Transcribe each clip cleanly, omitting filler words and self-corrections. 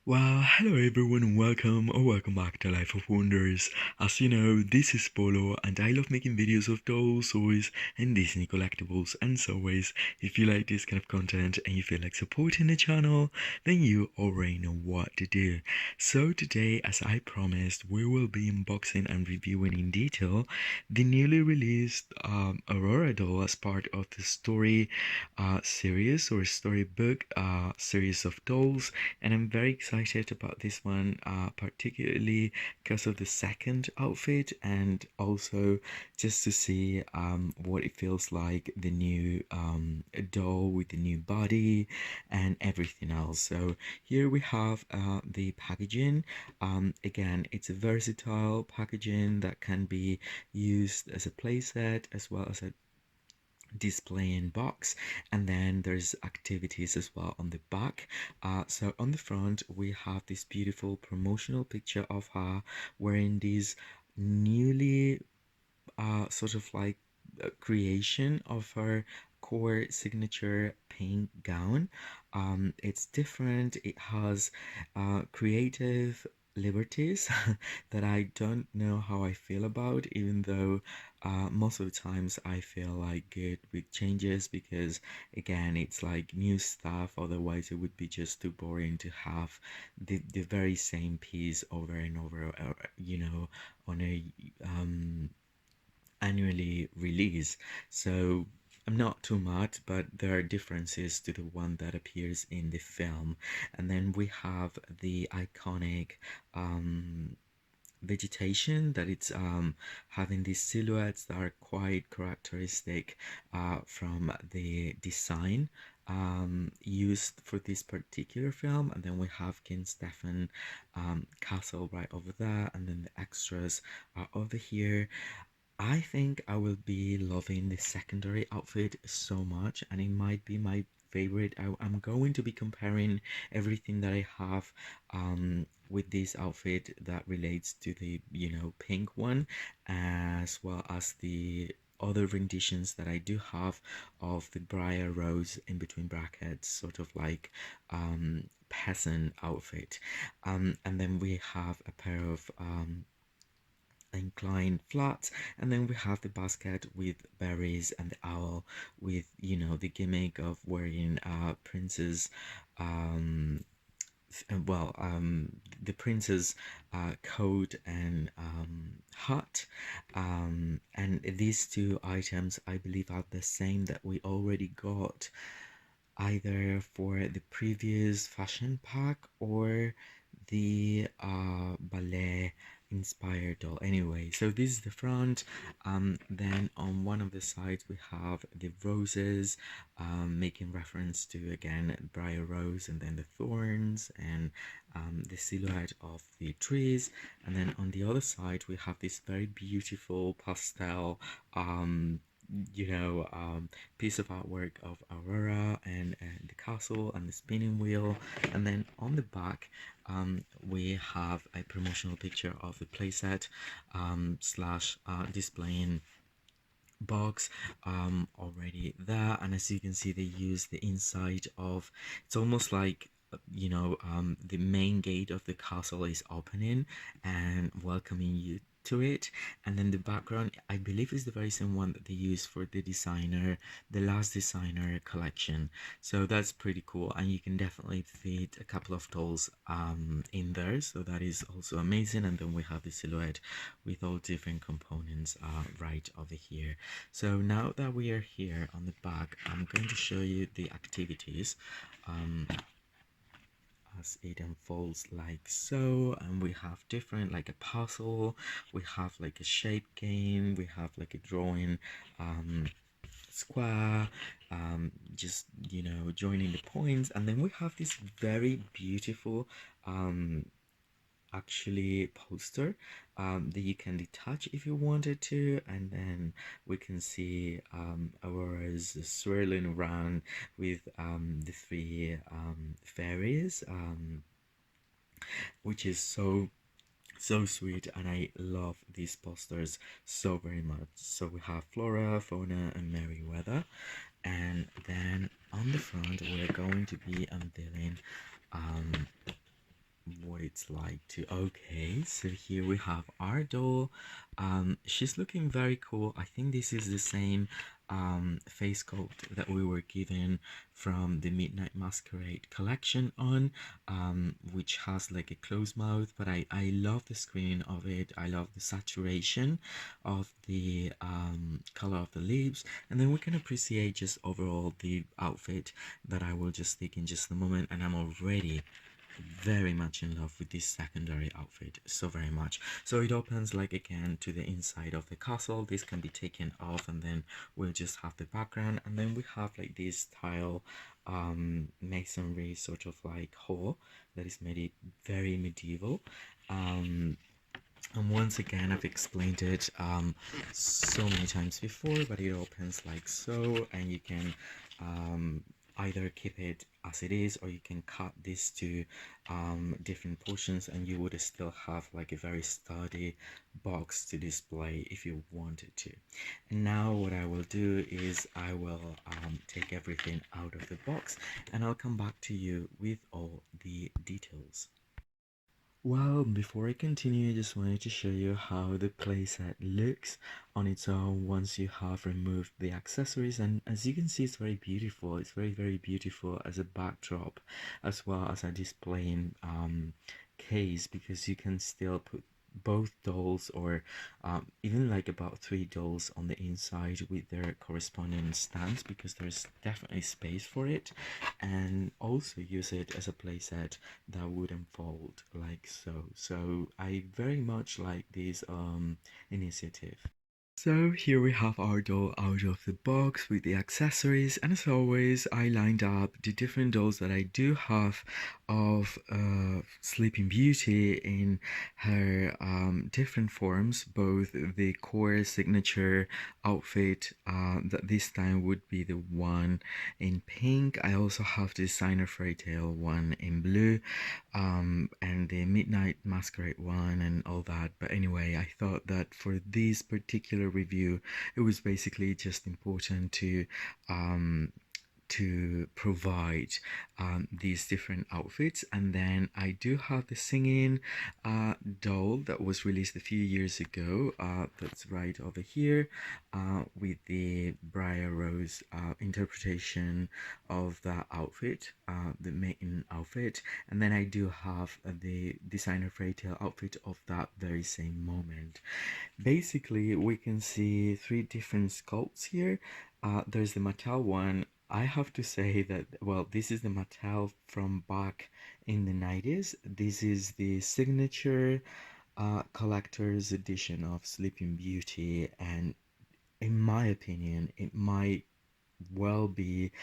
Well, hello everyone and welcome back to Life of Wonders. As you know, this is Polo and I love making videos of dolls, toys and Disney collectibles. And as always, if you like this kind of content and you feel like supporting the channel, then you already know what to do. So today, as I promised, we will be unboxing and reviewing in detail the newly released Aurora doll as part of the story series or storybook series of dolls, and I'm very excited about this one, particularly because of the second outfit and also just to see what it feels like, the new doll with the new body and everything else. So here we have the packaging. Again, it's a versatile packaging that can be used as a playset as well as a display in box, and then there's activities as well on the back. So on the front we have this beautiful promotional picture of her wearing this newly sort of like creation of her core signature pink gown. It's different, it has creative liberties that I don't know how I feel about, even though most of the times I feel like good with changes because again it's like new stuff, otherwise it would be just too boring to have the very same piece over and over, on a annually release. So I'm not too much, but there are differences to the one that appears in the film. And then we have the iconic vegetation that it's having these silhouettes that are quite characteristic from the design used for this particular film. And then we have King Stefan castle right over there, and then the extras are over here. I think I will be loving the secondary outfit so much, and it might be my favorite. I'm going to be comparing everything that I have with this outfit that relates to the pink one, as well as the other renditions that I do have of the Briar Rose in between brackets, sort of like peasant outfit. And then we have a pair of inclined flats, and then we have the basket with berries and the owl with the gimmick of wearing princess well the princess coat and hat, and these two items I believe are the same that we already got either for the previous fashion pack or the ballet inspired doll. Anyway, so this is the front. Then on one of the sides we have the roses, making reference to again briar rose, and then the thorns and the silhouette of the trees. And then on the other side we have this very beautiful pastel piece of artwork of Aurora and the castle and the spinning wheel. And then on the back we have a promotional picture of the playset slash displaying box already there. And as you can see, they use the inside of, it's almost like the main gate of the castle is opening and welcoming you to it. And then the background I believe is the very same one that they use for the last designer collection. So that's pretty cool, and you can definitely fit a couple of dolls in there, so that is also amazing. And then we have the silhouette with all different components right over here. So now that we are here on the back, I'm going to show you the activities as it unfolds like so. And we have different, like a puzzle, we have like a shape game, we have like a drawing square, just joining the points. And then we have this very beautiful actually poster that you can detach if you wanted to, and then we can see Aurora's swirling around with the three fairies, which is so sweet, and I love these posters so very much. So we have Flora, Fauna and Merryweather, and then on the front we're going to be unveiling it's like too. Okay, so here we have our doll. She's looking very cool. I think this is the same face sculpt that we were given from the Midnight Masquerade collection on, which has like a closed mouth, but I love the screen of it. I love the saturation of the color of the lips, and then we can appreciate just overall the outfit that I will just take in just a moment. And I'm already very much in love with this secondary outfit, so very much. So it opens like again to the inside of the castle. This can be taken off, and then we'll just have the background, and then we have like this tile masonry sort of like hall that is made it very medieval. And once again, I've explained it so many times before, but it opens like so, and you can either keep it as it is, or you can cut this to different portions, and you would still have like a very sturdy box to display if you wanted to. And now what I will do is I will take everything out of the box, and I'll come back to you with all the details. Well, before I continue, I just wanted to show you how the playset looks on its own once you have removed the accessories. And as you can see, it's very beautiful. It's very, very beautiful as a backdrop, as well as a displaying case, because you can still put both dolls, or even like about 3 dolls on the inside with their corresponding stands, because there's definitely space for it, and also use it as a playset that wouldn't fold like so. So I very much like this initiative. So here we have our doll out of the box with the accessories, and as always I lined up the different dolls that I do have of Sleeping Beauty in her different forms, both the core signature outfit that this time would be the one in pink. I also have the designer fairy tale one in blue, and the Midnight Masquerade one and all that. But anyway, I thought that for this particular review, it was basically just important to provide these different outfits. And then I do have the singing doll that was released a few years ago, that's right over here, with the Briar Rose interpretation of that outfit, the main outfit. And then I do have the designer fairy tale outfit of that very same moment. Basically, we can see 3 different sculpts here. There's the Mattel one. I have to say that, well, this is the Mattel from back in the 90s. This is the signature collector's edition of Sleeping Beauty, and in my opinion, it might well be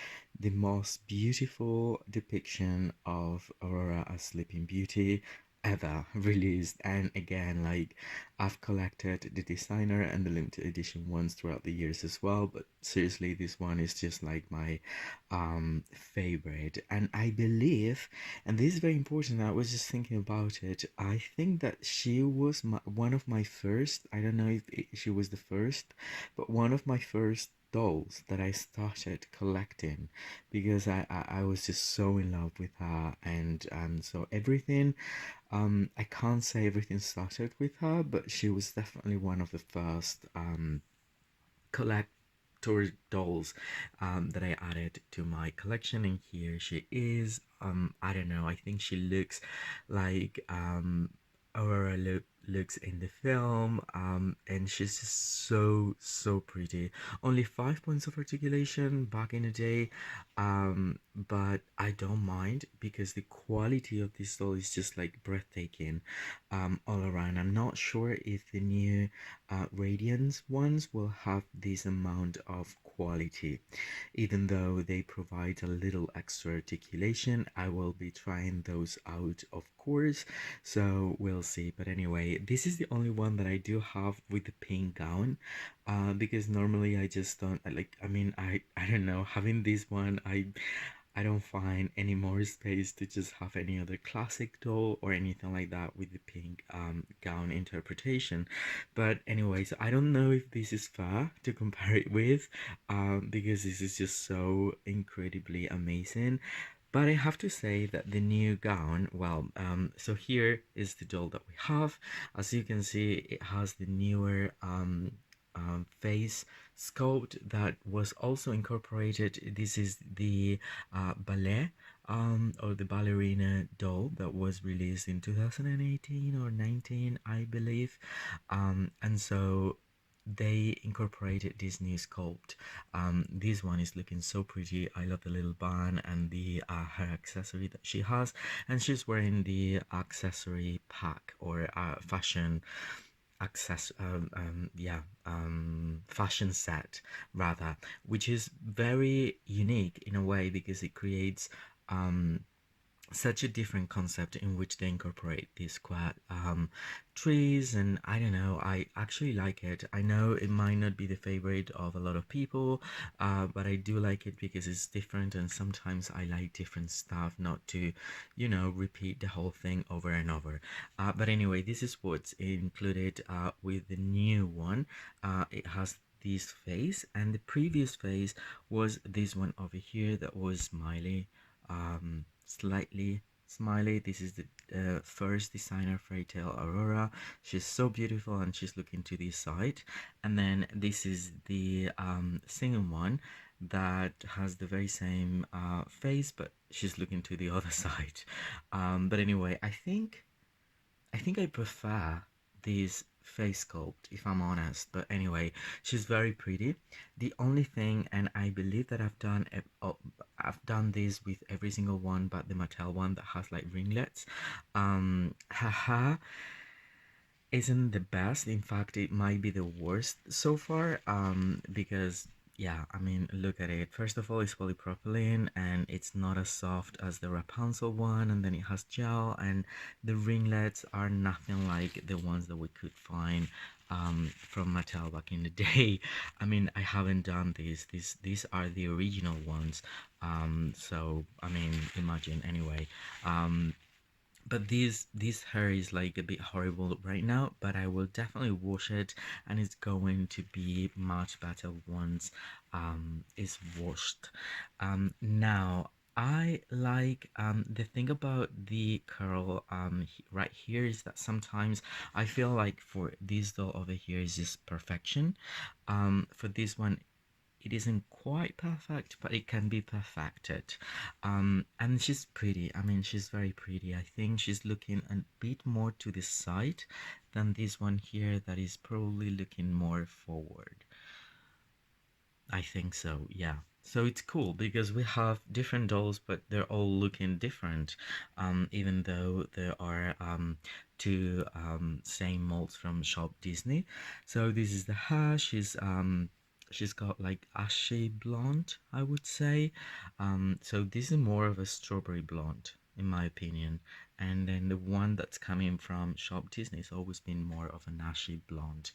the most beautiful depiction of Aurora as Sleeping Beauty ever released. And again, like, I've collected the designer and the limited edition ones throughout the years as well, but seriously, this one is just like my favorite. And I believe, and this is very important, I was just thinking about it, I think that she was one of my first, I don't know if she was the first, but one of my first dolls that I started collecting, because I was just so in love with her. And so everything, I can't say everything started with her, but she was definitely one of the first collector dolls that I added to my collection. And here she is. I don't know, I think she looks like Aurora looks in the film, and she's just so pretty. Only 5 points of articulation back in the day, but I don't mind, because the quality of this doll is just like breathtaking all around. I'm not sure if the new Radiance ones will have this amount of quality, even though they provide a little extra articulation. I will be trying those out, of course, so we'll see. But anyway, this is the only one that I do have with the pink gown, because normally I just don't like, I mean, I don't know, having this one, I don't find any more space to just have any other classic doll or anything like that with the pink gown interpretation. But anyways, I don't know if this is fair to compare it with, because this is just so incredibly amazing. But I have to say that the new gown, well, so here is the doll that we have. As you can see, it has the newer face sculpt that was also incorporated. This is the ballet or the ballerina doll that was released in 2018 or 19, I believe. And so they incorporated this new sculpt. This one is looking so pretty. I love the little bun and the her accessory that she has, and she's wearing the accessory pack or fashion fashion set rather, which is very unique in a way because it creates such a different concept in which they incorporate these quad trees, and I don't know, I actually like it. I know it might not be the favorite of a lot of people, but I do like it because it's different, and sometimes I like different stuff, not to, you know, repeat the whole thing over and over. But anyway, this is what's included with the new one. It has this face, and the previous face was this one over here that was smiley, slightly smiley. This is the first designer fairy tale Aurora. She's so beautiful and she's looking to this side. And then this is the second one that has the very same face, but she's looking to the other side. But anyway, I think I prefer this face sculpt, if I'm honest. But anyway, she's very pretty. The only thing, and I believe that I've done this with every single one but the Mattel one that has like ringlets. Her hair isn't the best. In fact, it might be the worst so far. Because yeah, I mean, look at it. First of all, it's polypropylene and it's not as soft as the Rapunzel one, and then it has gel, and the ringlets are nothing like the ones that we could find from Mattel back in the day. I mean, I haven't done these are the original ones. So I mean, imagine anyway. But this hair is like a bit horrible right now, but I will definitely wash it, and it's going to be much better once it's washed. Now I like the thing about the curl right here is that sometimes I feel like for this doll over here is just perfection. For this one it isn't quite perfect, but it can be perfected. And she's pretty. I mean, she's very pretty. I think she's looking a bit more to the side than this one here that is probably looking more forward. I think so, yeah. So it's cool because we have different dolls, but they're all looking different, even though there are two same molds from Shop Disney. So this is the hair. She's got like ashy blonde, I would say. So this is more of a strawberry blonde, in my opinion. And then the one that's coming from Shop Disney has always been more of an ashy blonde,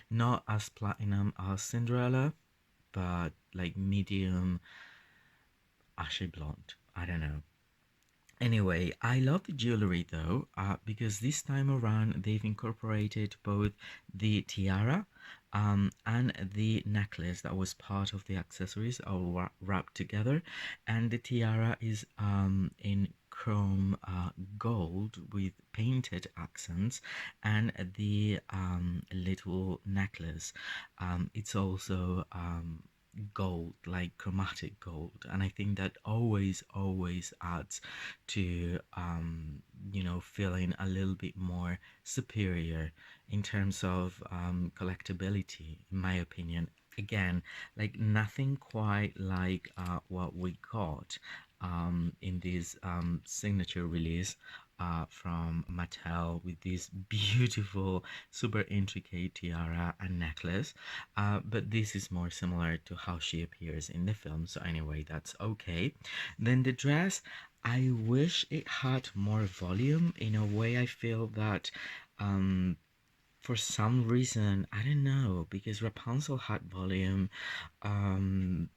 not as platinum as Cinderella, but like medium ashy blonde. I don't know. Anyway, I love the jewelry though, because this time around they've incorporated both the tiara and the necklace that was part of the accessories all wrapped together. And the tiara is in chrome gold with painted accents, and the little necklace, it's also gold, like chromatic gold, and I think that always adds to you know, feeling a little bit more superior in terms of collectability, in my opinion. Again, like nothing quite like what we got in this signature release from Mattel with this beautiful, super intricate tiara and necklace. But this is more similar to how she appears in the film. So anyway, that's okay. Then the dress, I wish it had more volume. In a way, I feel that for some reason, I don't know, because Rapunzel had volume, um,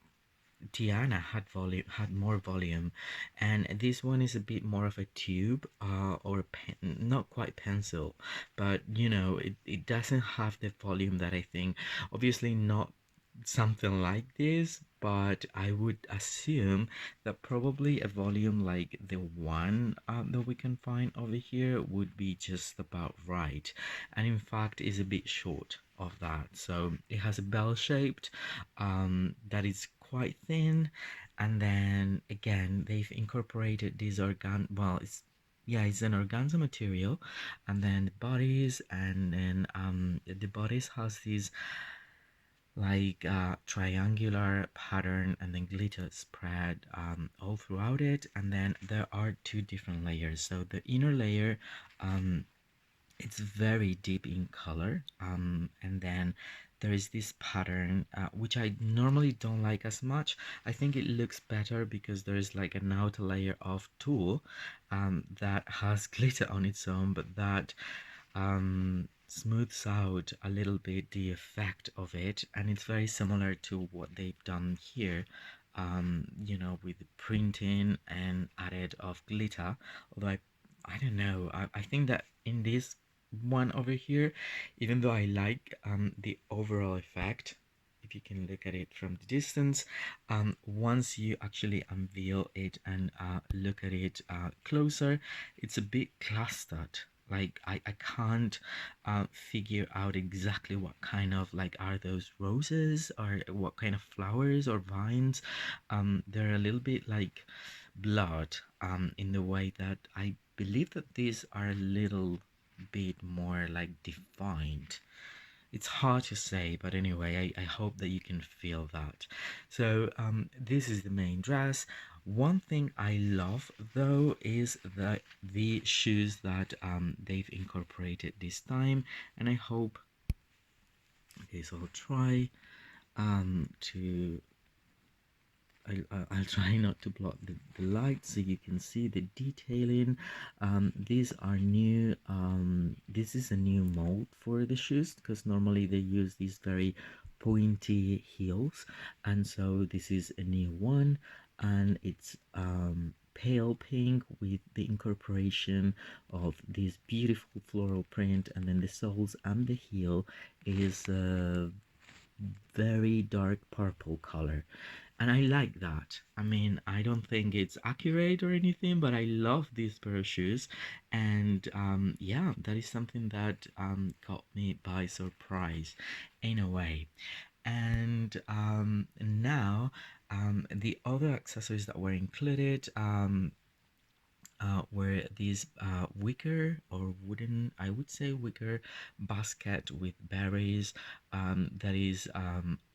Diana had more volume, and this one is a bit more of a tube or pen, not quite pencil, but you know, it doesn't have the volume that I think. Obviously not something like this, but I would assume that probably a volume like the one that we can find over here would be just about right, and in fact is a bit short of that. So it has a bell shaped that is quite thin, and then again they've incorporated this it's an organza material, and then the bodies, and then the bodies has these like triangular pattern and then glitter spread all throughout it, and then there are two different layers. So the inner layer, it's very deep in color, and then there is this pattern which I normally don't like as much. I think it looks better because there is like an outer layer of tulle that has glitter on its own, but that smooths out a little bit the effect of it, and it's very similar to what they've done here, with printing and added of glitter. Although I don't know, I think that in this one over here, even though I like the overall effect, if you can look at it from the distance, once you actually unveil it and look at it closer, it's a bit clustered. Like I can't figure out exactly what kind of, like, are those roses or what kind of flowers or vines. They're a little bit like blood in the way that I believe that these are a little bit more like defined. It's hard to say, but anyway, I hope that you can feel that. So this is the main dress. One thing I love though is the shoes that they've incorporated this time, and I hope, okay, so I'll try to I'll try not to block the light so you can see the detailing. These are new. This is a new mold for the shoes, because normally they use these very pointy heels, and so this is a new one, and it's pale pink with the incorporation of this beautiful floral print, and then the soles and the heel is a very dark purple color, and I like that. I mean, I don't think it's accurate or anything, but I love this pair of shoes, and yeah, that is something that caught me by surprise in a way. And now the other accessories that were included were these wicker or wooden, I would say wicker basket with berries, that is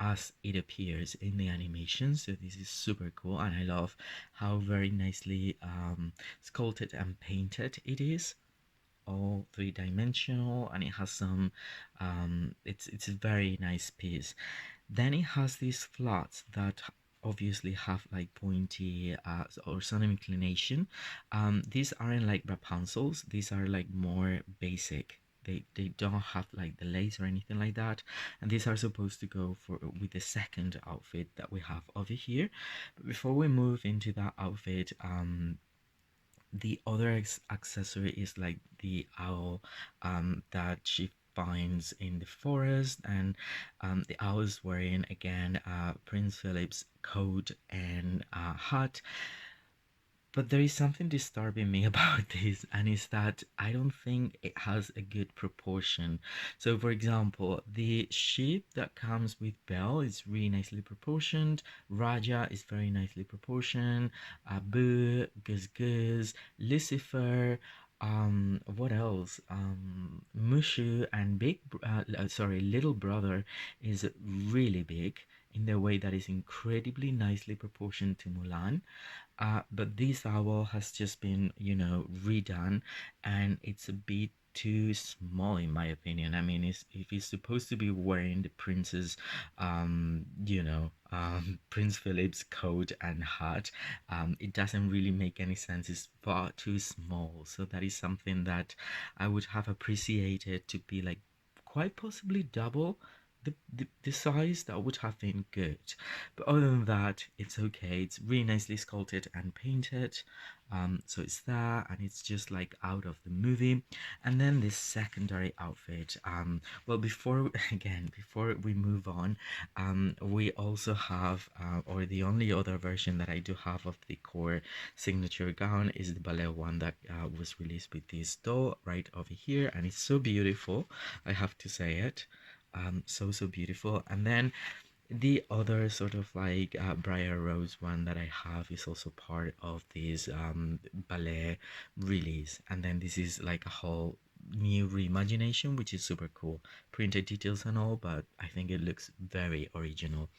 as it appears in the animation. So this is super cool, and I love how very nicely sculpted and painted it is, all three-dimensional, and it has some it's a very nice piece. Then it has these flats that obviously have like pointy or some inclination. These aren't like Rapunzel's, these are like more basic. They don't have like the lace or anything like that, and these are supposed to go for with the second outfit that we have over here. But before we move into that outfit, the other accessory is like the owl that she finds in the forest, and the owl is wearing again Prince Philip's coat and hat. But there is something disturbing me about this, and is that I don't think it has a good proportion. So, for example, the sheep that comes with Belle is really nicely proportioned. Raja is very nicely proportioned. Abu, Guz Guz, Lucifer. What else? Mushu and Little Brother is really big in the way that is incredibly nicely proportioned to Mulan. But this owl has just been, redone, and it's a bit too small in my opinion. I mean, if he's supposed to be wearing the prince's, Prince Philip's coat and hat, it doesn't really make any sense. It's far too small. So that is something that I would have appreciated to be like quite possibly double the size that would have been good, but other than that, it's okay. It's really nicely sculpted and painted. So it's there, and it's just like out of the movie. And then this secondary outfit. Well, before again, before we move on, we also have, or the only other version that I do have of the core signature gown is the ballet one that was released with this doll right over here, and it's so beautiful. I have to say it. So beautiful. And then the other sort of like Briar Rose one that I have is also part of this ballet release. And then this is like a whole new reimagination, which is super cool. Printed details and all, but I think it looks very original.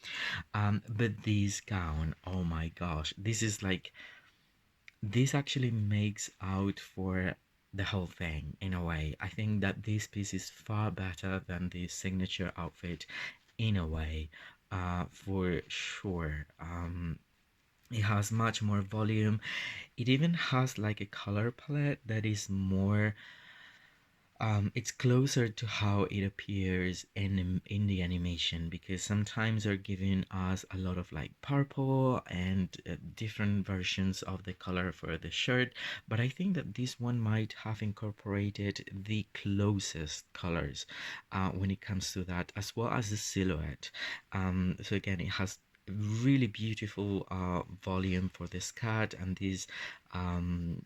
But this gown, oh my gosh, this is like, this actually makes out for the whole thing in a way. I think that this piece is far better than the signature outfit in a way, for sure. It has much more volume. It even has like a color palette that is more, it's closer to how it appears in the animation, because sometimes they're giving us a lot of like purple and different versions of the color for the shirt, but I think that this one might have incorporated the closest colors when it comes to that, as well as the silhouette. So again, it has really beautiful volume for the skirt, and this um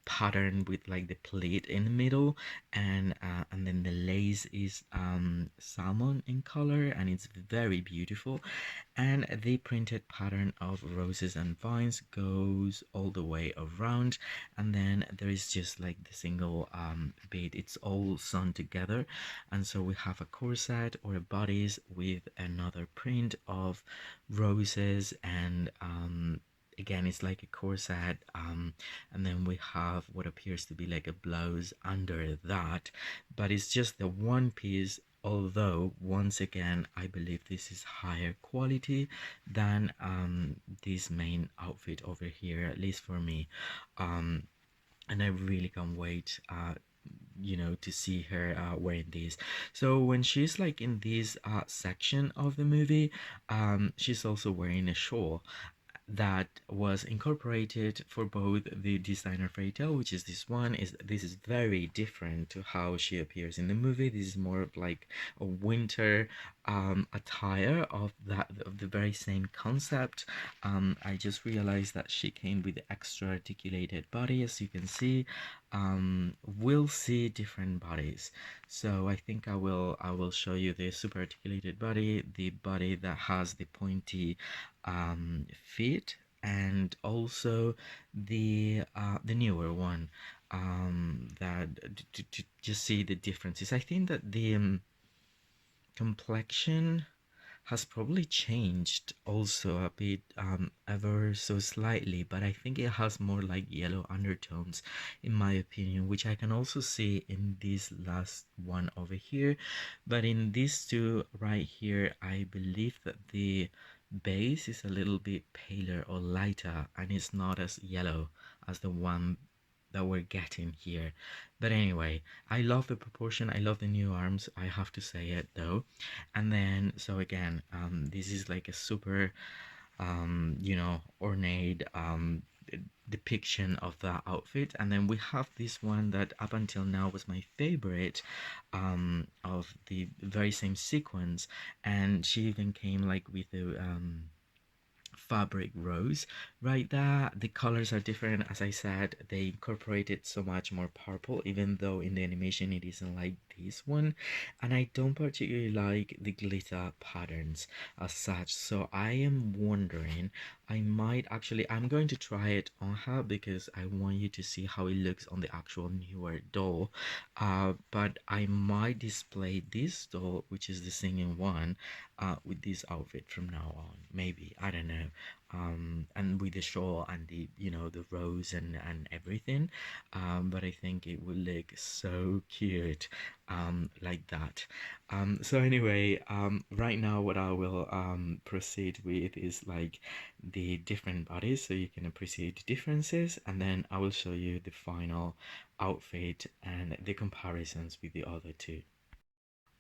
pattern with like the pleat in the middle, and then the lace is salmon in color, and it's very beautiful. And the printed pattern of roses and vines goes all the way around, and then there is just like the single bead. It's all sewn together, and so we have a corset or a bodice with another print of roses, and again, it's like a corset, and then we have what appears to be like a blouse under that, but it's just the one piece. Although once again, I believe this is higher quality than this main outfit over here, at least for me. And I really can't wait to see her wearing these. So when she's like in this section of the movie, she's also wearing a shawl that was incorporated for both the designer fairy tale, which is this is very different to how she appears in the movie. This is more of like a winter attire of the very same concept. I just realized that she came with the extra articulated body, as you can see. We'll see different bodies, so I think I will show you the super articulated body, the body that has the pointy feet, and also the newer one, that to just see the differences. I think that the complexion has probably changed also a bit, ever so slightly, but I think it has more like yellow undertones in my opinion, which I can also see in this last one over here. But in these two right here, I believe that the base is a little bit paler or lighter, and it's not as yellow as the one that we're getting here. But anyway, I love the proportion, I love the new arms, I have to say it though. And then, so again, this is like a super ornate depiction of the outfit. And then we have this one that up until now was my favorite, of the very same sequence, and she even came like with the fabric rose right there. The colors are different, as I said. They incorporated so much more purple, even though in the animation it isn't like this one. And I don't particularly like the glitter patterns as such, so I am wondering, I'm going to try it on her because I want you to see how it looks on the actual newer doll. But I might display this doll, which is the singing one, with this outfit from now on, maybe, I don't know. And with the shawl and the rose and everything. But I think it will look so cute like that. So anyway, right now what I will proceed with is like the different bodies, so you can appreciate the differences, and then I will show you the final outfit and the comparisons with the other two.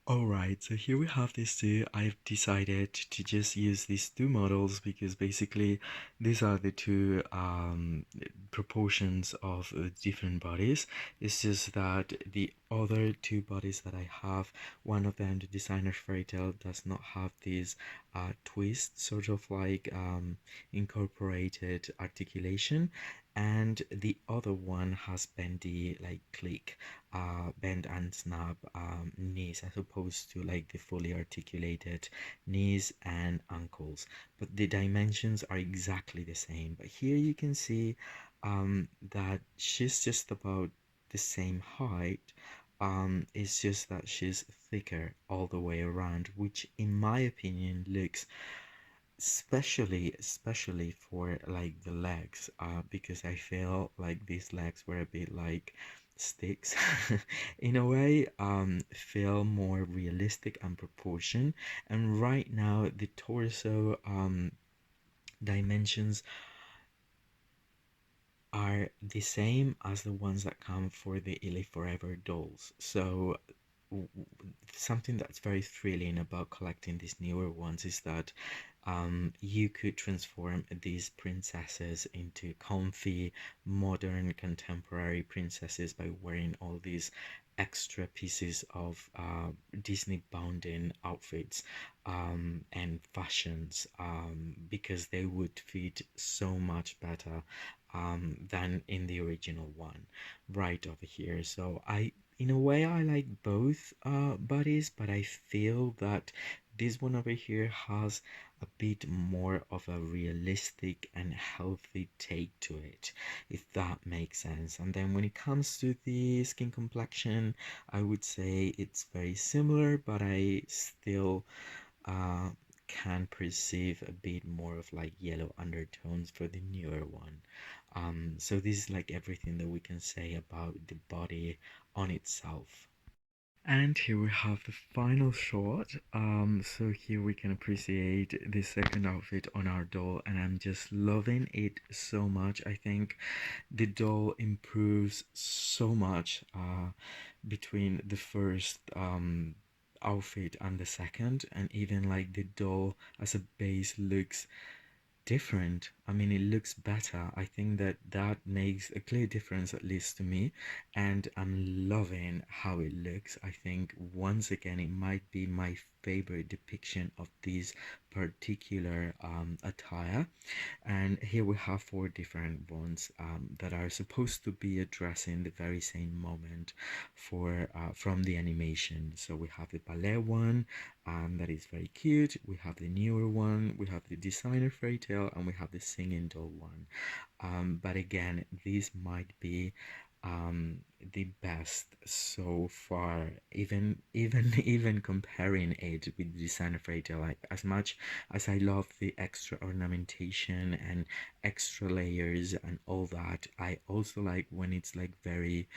Alright, so here we have these two. I've decided to just use these two models because basically these are the two proportions of different bodies. It's just that the other two bodies that I have, one of them, the designer fairy tale, does not have these twist, sort of like incorporated articulation, and the other one has bendy like click bend and snap knees as opposed to like the fully articulated knees and ankles, but the dimensions are exactly the same. But here you can see that she's just about the same height. It's just that she's thicker all the way around, which in my opinion looks especially for like the legs, because I feel like these legs were a bit like sticks in a way, feel more realistic and proportion. And right now the torso dimensions are the same as the ones that come for the Illy Forever dolls. So something that's very thrilling about collecting these newer ones is that you could transform these princesses into comfy, modern, contemporary princesses by wearing all these extra pieces of Disney bounding outfits and fashions, because they would fit so much better than in the original one right over here. So in a way, I like both bodies, but I feel that this one over here has a bit more of a realistic and healthy take to it, if that makes sense. And then when it comes to the skin complexion, I would say it's very similar, but I still uh, can perceive a bit more of like yellow undertones for the newer one. So this is like everything that we can say about the body on itself. And here we have the final shot. So here we can appreciate the second outfit on our doll, and I'm just loving it so much. I think the doll improves so much between the first outfit and the second, and even like the doll as a base looks different. I mean, it looks better. I think that that makes a clear difference, at least to me, and I'm loving how it looks. I think once again, it might be my favorite depiction of this particular attire. And here we have four different ones that are supposed to be addressing the very same moment for from the animation. So we have the ballet one, that is very cute. We have the newer one, we have the designer fairy tale, and we have the singing doll one. But again, this might be the best so far, even comparing it with the designer fairy tale. Like, as much as I love the extra ornamentation and extra layers and all that, I also like when it's like very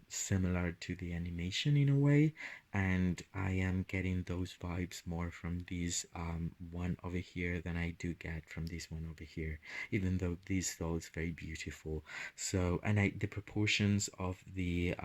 similar to the animation in a way, and I am getting those vibes more from this one over here than I do get from this one over here, even though this doll is very beautiful. So, and the proportions of the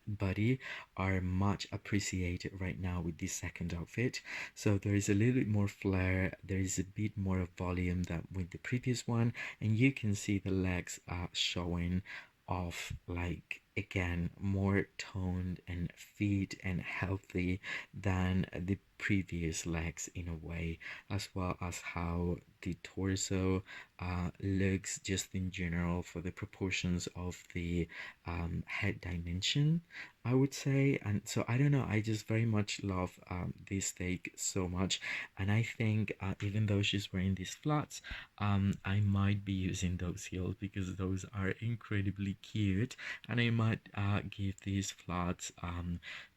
body are much appreciated right now with this second outfit. So there is a little bit more flare, there is a bit more of volume than with the previous one, and you can see the legs showing off, like again more toned and fit and healthy than the previous legs in a way, as well as how the torso looks just in general for the proportions of the head dimension, I would say. And so I don't know, I just very much love this take so much. And I think even though she's wearing these flats, I might be using those heels because those are incredibly cute, and I might give these flats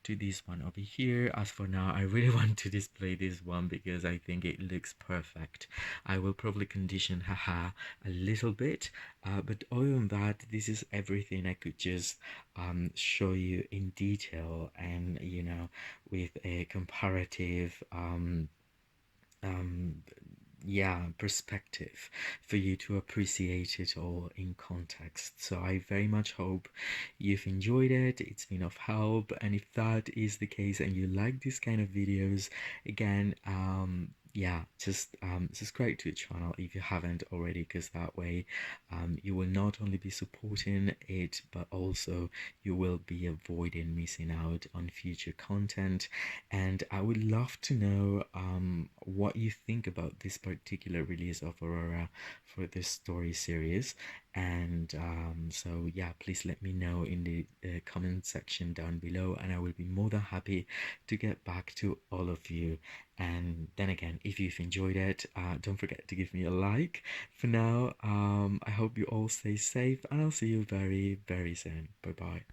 to this one over here. As for now, I really want to display this one because I think it looks perfect. I will probably condition haha a little bit, but other than that, this is everything I could just show you in detail, and you know, with a comparative um, yeah, perspective for you to appreciate it all in context. So I very much hope you've enjoyed it. It's been of help, and if that is the case and you like these kind of videos, again, yeah, just subscribe to the channel if you haven't already, because that way you will not only be supporting it, but also you will be avoiding missing out on future content. And I would love to know what you think about this particular release of Aurora for this story series. And so yeah, please let me know in the comment section down below, and I will be more than happy to get back to all of you. And then again, if you've enjoyed it, don't forget to give me a like. For now, I hope you all stay safe, and I'll see you very, very soon. Bye bye.